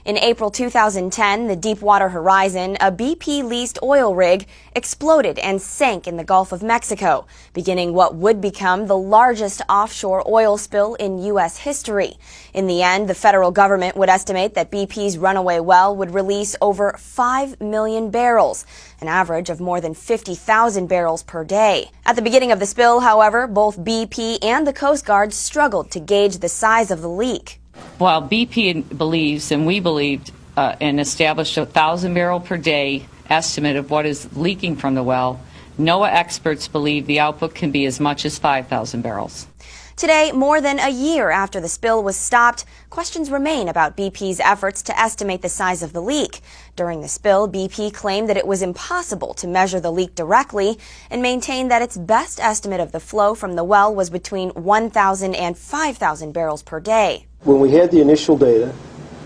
In April 2010, the Deepwater Horizon, a BP-leased oil rig, exploded and sank in the Gulf of Mexico, beginning what would become the largest offshore oil spill in U.S. history. In the end, the federal government would estimate that BP's runaway well would release over 5 million barrels, an average of more than 50,000 barrels per day. At the beginning of the spill, however, both BP and the Coast Guard struggled to gauge the size of the leak. While BP believes, and we believed, and established a 1,000 barrel per day estimate of what is leaking from the well, NOAA experts believe the output can be as much as 5,000 barrels. Today, more than a year after the spill was stopped, questions remain about BP's efforts to estimate the size of the leak. During the spill, BP claimed that it was impossible to measure the leak directly and maintained that its best estimate of the flow from the well was between 1,000 and 5,000 barrels per day. When we had the initial data,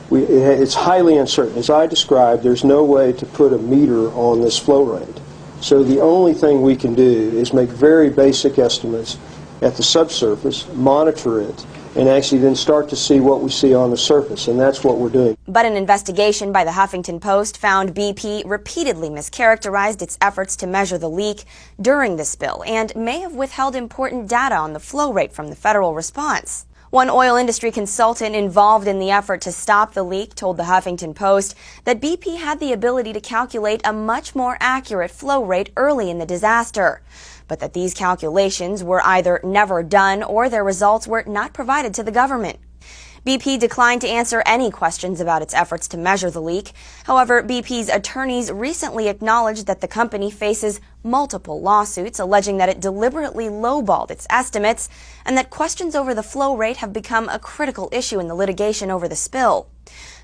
it's highly uncertain. As I described, there's no way to put a meter on this flow rate. So the only thing we can do is make very basic estimates at the subsurface, monitor it, and actually then start to see what we see on the surface, and that's what we're doing. But an investigation by the Huffington Post found BP repeatedly mischaracterized its efforts to measure the leak during the spill and may have withheld important data on the flow rate from the federal response. One oil industry consultant involved in the effort to stop the leak told the Huffington Post that BP had the ability to calculate a much more accurate flow rate early in the disaster, but that these calculations were either never done or their results were not provided to the government. BP declined to answer any questions about its efforts to measure the leak. However, BP's attorneys recently acknowledged that the company faces multiple lawsuits alleging that it deliberately lowballed its estimates and that questions over the flow rate have become a critical issue in the litigation over the spill.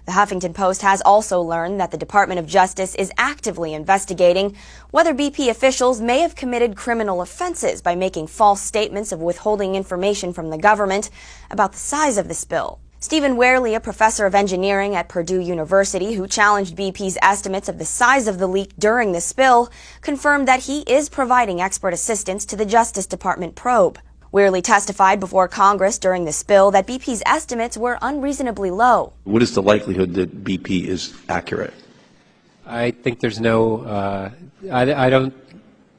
The Huffington Post has also learned that the Department of Justice is actively investigating whether BP officials may have committed criminal offenses by making false statements of withholding information from the government about the size of the spill. Stephen Wehrle, a professor of engineering at Purdue University who challenged BP's estimates of the size of the leak during the spill, confirmed that he is providing expert assistance to the Justice Department probe. Wehrle testified before Congress during the spill that BP's estimates were unreasonably low. What is the likelihood that BP is accurate? I think there's no, I don't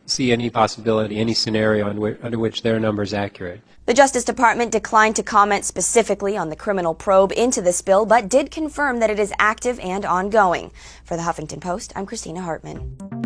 see any possibility, any scenario under which their number is accurate. The Justice Department declined to comment specifically on the criminal probe into the spill, but did confirm that it is active and ongoing. For the Huffington Post, I'm Christina Hartman.